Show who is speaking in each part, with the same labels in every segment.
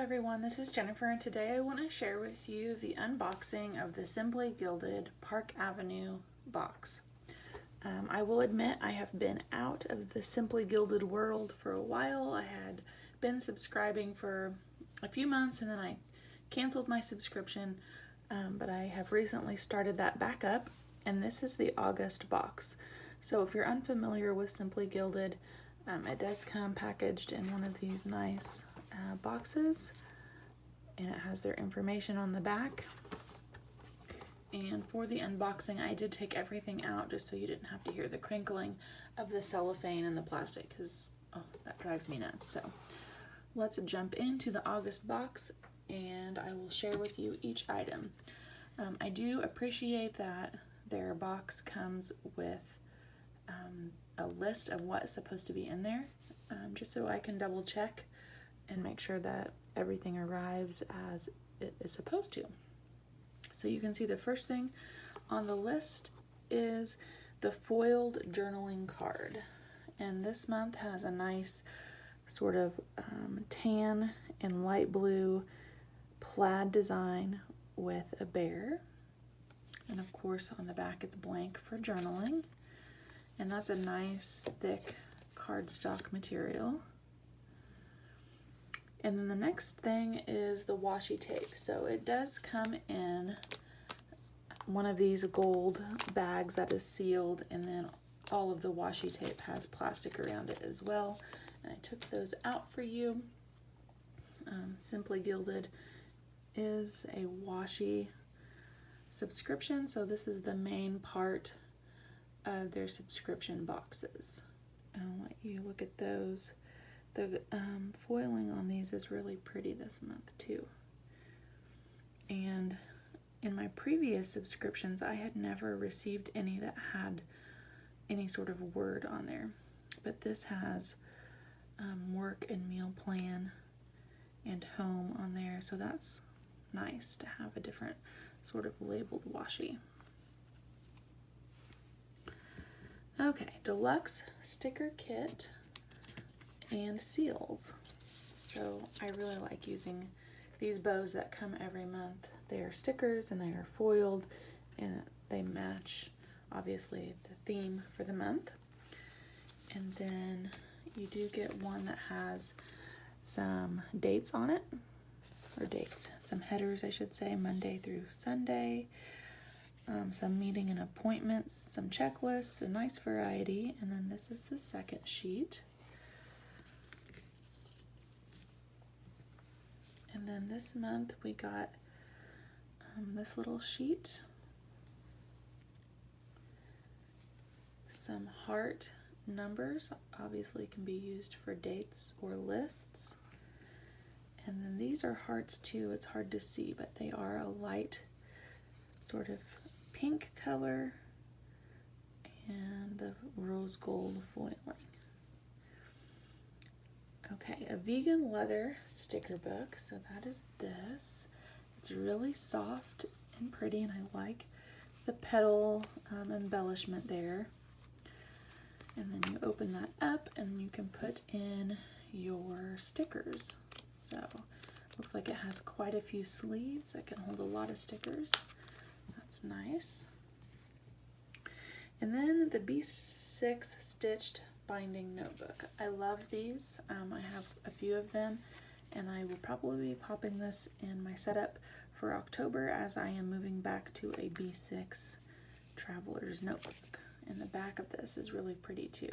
Speaker 1: everyone, this is Jennifer, and today I want to share with you the unboxing of the Simply Gilded Park Avenue box. I will admit I have been out of the Simply Gilded world for a while. I had been subscribing for a few months and then I canceled my subscription, but I have recently started that back up, and this is the August box. So if you're unfamiliar with Simply Gilded, it does come packaged in one of these nice boxes, and it has their information on the back. And for the unboxing, I did take everything out just so you didn't have to hear the crinkling of the cellophane and the plastic, because that drives me nuts. So let's jump into the August box and I will share with you each item. I do appreciate that their box comes with a list of what's supposed to be in there, just so I can double check and make sure that everything arrives as it is supposed to. So you can see the first thing on the list is the foiled journaling card, and this month has a nice sort of tan and light blue plaid design with a bear, and of course on the back it's blank for journaling, and that's a nice thick cardstock material. And then the next thing is the washi tape. So it does come in one of these gold bags that is sealed, and then all of the washi tape has plastic around it as well. And I took those out for you. Simply Gilded is a washi subscription, so this is the main part of their subscription boxes. And I'll let you look at those. The foiling on these is really pretty this month too. And in my previous subscriptions, I had never received any that had any sort of word on there. But this has work and meal plan and home on there, so that's nice to have a different sort of labeled washi. Okay, deluxe sticker kit and seals. So I really like using these bows that come every month. They are stickers and they are foiled, and they match obviously the theme for the month. And then you do get one that has some dates on it, or dates, some headers I should say, Monday through Sunday, some meeting and appointments, some checklists, a nice variety. And then this is the second sheet. And then this month we got this little sheet, some heart numbers, obviously can be used for dates or lists. And then these are hearts too. It's hard to see, but they are a light sort of pink color and the rose gold foiling. Okay, a vegan leather sticker book. So that is this. It's really soft and pretty, and I like the petal embellishment there. And then you open that up and you can put in your stickers. So looks like it has quite a few sleeves that can hold a lot of stickers. That's nice. And then the B6 stitched binding notebook. I love these. I have a few of them, and I will probably be popping this in my setup for October, as I am moving back to a B6 traveler's notebook. And the back of this is really pretty too.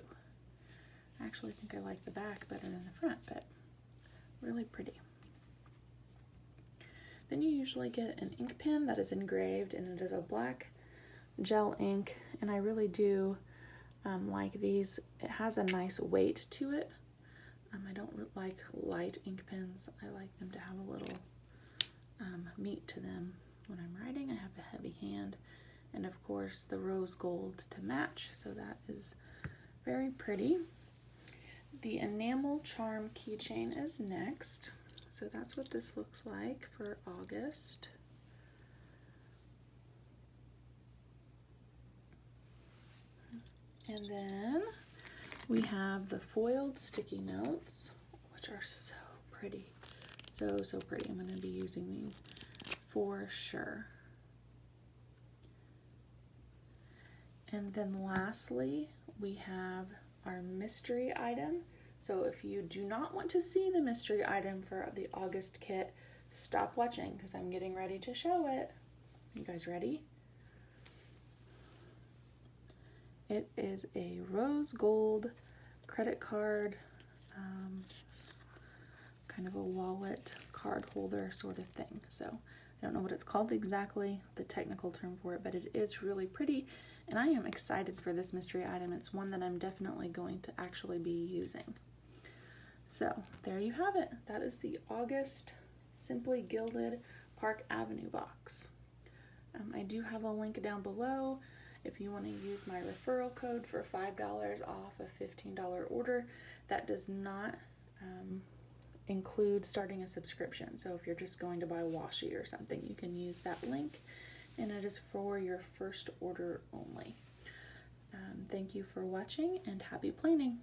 Speaker 1: I actually think I like the back better than the front, but really pretty. Then you usually get an ink pen that is engraved, and it is a black gel ink, and I really do like these. It has a nice weight to it. I don't like light ink pens. I like them to have a little meat to them. When I'm writing, I have a heavy hand, and of course the rose gold to match, so that is very pretty. The enamel charm keychain is next. So that's what this looks like for August. And then we have the foiled sticky notes, which are so pretty. So, so pretty. I'm going to be using these for sure. And then lastly, we have our mystery item. So if you do not want to see the mystery item for the August kit, stop watching because I'm getting ready to show it. You guys ready? It is a rose gold credit card, kind of a wallet card holder sort of thing. So I don't know what it's called exactly, the technical term for it, but it is really pretty. And I am excited for this mystery item. It's one that I'm definitely going to actually be using. So there you have it. That is the August Simply Gilded Park Avenue box. I do have a link down below if you want to use my referral code for $5 off a $15 order. That does not include starting a subscription. So if you're just going to buy washi or something, you can use that link, and it is for your first order only. Thank you for watching, and happy planing.